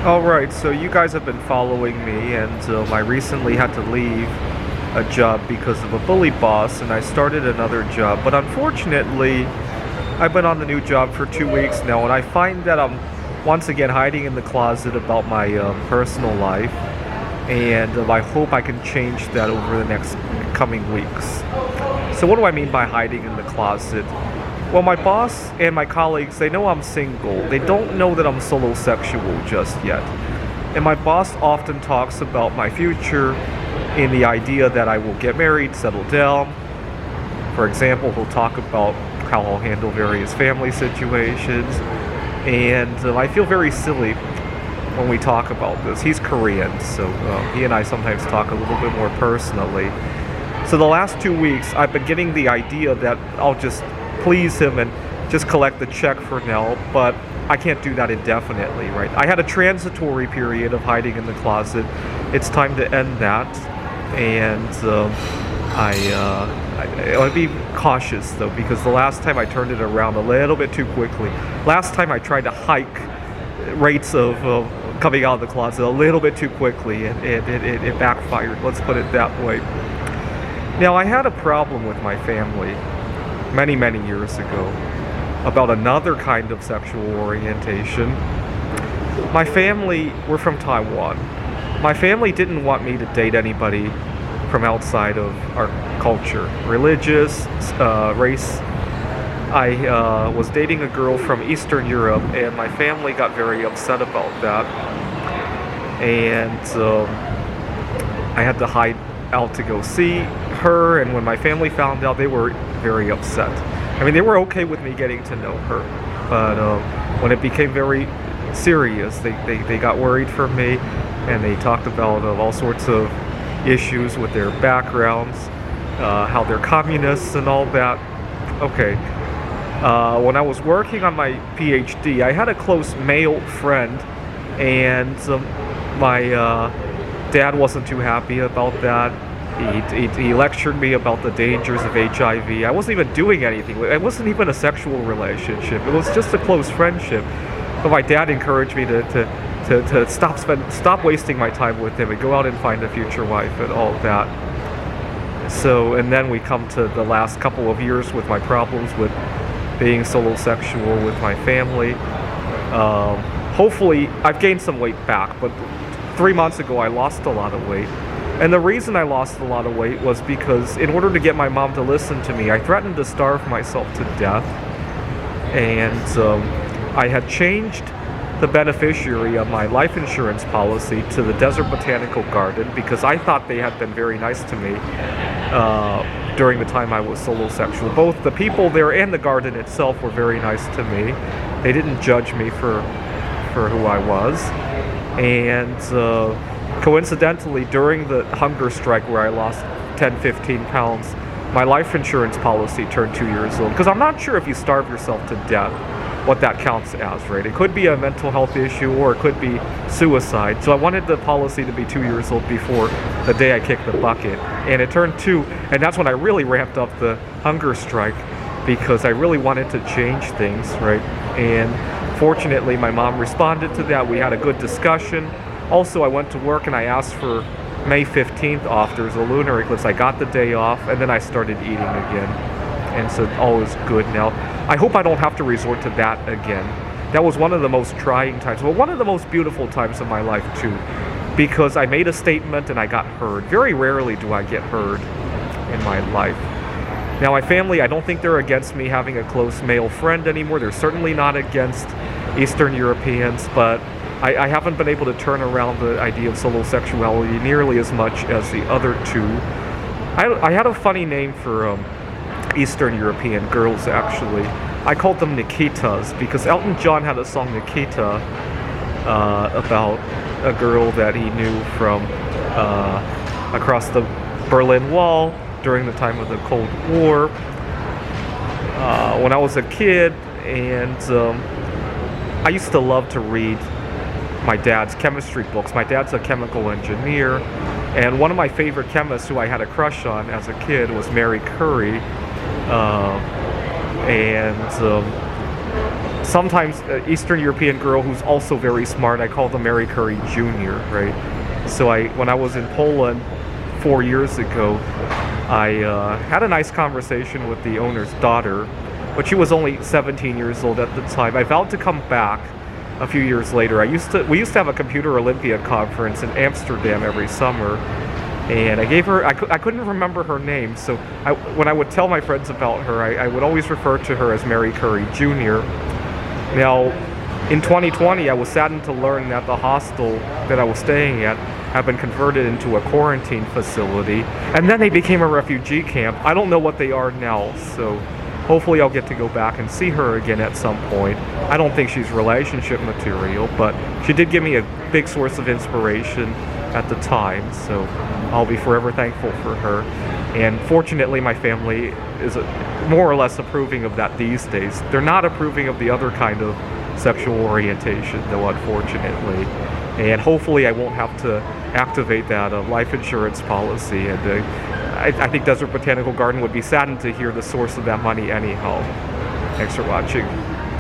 Alright, so you guys have been following me, and I recently had to leave a job because of a bully boss, and I started another job. But unfortunately, I've been on the new job for 2 weeks now, and I find that I'm once again hiding in the closet about my personal life, and I hope I can change that over the next coming weeks. So, what do I mean by hiding in the closet? Well, my boss and my colleagues, they know I'm single. They don't know that I'm solo sexual just yet. And my boss often talks about my future in the idea that I will get married, settle down. For example, he'll talk about how I'll handle various family situations. And I feel very silly when we talk about this. He's Korean, so he and I sometimes talk a little bit more personally. So the last 2 weeks, I've been getting the idea that I'll just please him and just collect the check for now, but I can't do that indefinitely, right? I had a transitory period of hiding in the closet. It's time to end that, and I want to be cautious though, because the last time I turned it around a little bit too quickly. Last time I tried to hike rates of coming out of the closet a little bit too quickly, and it backfired. Let's put it that way. Now, I had a problem with my family many years ago about another kind of sexual orientation. My family were from Taiwan. My family didn't want me to date anybody from outside of our culture, religious, race. I was dating a girl from Eastern Europe, and my family got very upset about that. And I had to hide out to go see her, and when my family found out, they were very upset. I mean, they were okay with me getting to know her, but when it became very serious, they got worried for me, and they talked about all sorts of issues with their backgrounds, how they're communists and all that. Okay. When I was working on my PhD, I had a close male friend, and my dad wasn't too happy about that. He lectured me about the dangers of HIV. I wasn't even doing anything. It wasn't even a sexual relationship. It was just a close friendship. But my dad encouraged me to stop wasting my time with him and go out and find a future wife and all that. So, and then we come to the last couple of years with my problems with being solo sexual with my family. Hopefully, I've gained some weight back, but 3 months ago I lost a lot of weight. And the reason I lost a lot of weight was because in order to get my mom to listen to me, I threatened to starve myself to death. And I had changed the beneficiary of my life insurance policy to the Desert Botanical Garden because I thought they had been very nice to me during the time I was solo sexual. Both the people there and the garden itself were very nice to me. They didn't judge me for who I was. And coincidentally, during the hunger strike where I lost 10-15 pounds, my life insurance policy turned 2 years old. Because I'm not sure if you starve yourself to death, what that counts as, right? It could be a mental health issue, or it could be suicide. So I wanted the policy to be 2 years old before the day I kicked the bucket. And it turned 2, and that's when I really ramped up the hunger strike, because I really wanted to change things, right? And fortunately, my mom responded to that. We had a good discussion. Also, I went to work and I asked for May 15th off. There's a lunar eclipse. I got the day off, and then I started eating again. And so all is good now. I hope I don't have to resort to that again. That was one of the most trying times, but one of the most beautiful times of my life too, because I made a statement and I got heard. Very rarely do I get heard in my life. Now, my family, I don't think they're against me having a close male friend anymore. They're certainly not against Eastern Europeans, but I haven't been able to turn around the idea of solo sexuality nearly as much as the other two. I had a funny name for Eastern European girls, actually. I called them Nikitas because Elton John had a song, Nikita, about a girl that he knew from across the Berlin Wall during the time of the Cold War. When I was a kid, and I used to love to read my dad's chemistry books. My dad's a chemical engineer, and one of my favorite chemists who I had a crush on as a kid was Mary Curie. And sometimes Eastern European girl who's also very smart. I call them Mary Curry Jr., right? So when I was in Poland 4 years ago, I had a nice conversation with the owner's daughter, but she was only 17 years old at the time. I vowed to come back a few years later. We used to have a Computer Olympiad conference in Amsterdam every summer, and I gave her, I couldn't remember her name, so when I would tell my friends about her, I would always refer to her as Mary Curry Jr. Now, in 2020, I was saddened to learn that the hostel that I was staying at had been converted into a quarantine facility, and then they became a refugee camp. I don't know what they are now, so hopefully I'll get to go back and see her again at some point. I don't think she's relationship material, but she did give me a big source of inspiration at the time, so I'll be forever thankful for her. And fortunately, my family is more or less approving of that these days. They're not approving of the other kind of sexual orientation, though, unfortunately. And hopefully I won't have to activate that life insurance policy. And I think Desert Botanical Garden would be saddened to hear the source of that money anyhow. Thanks for watching.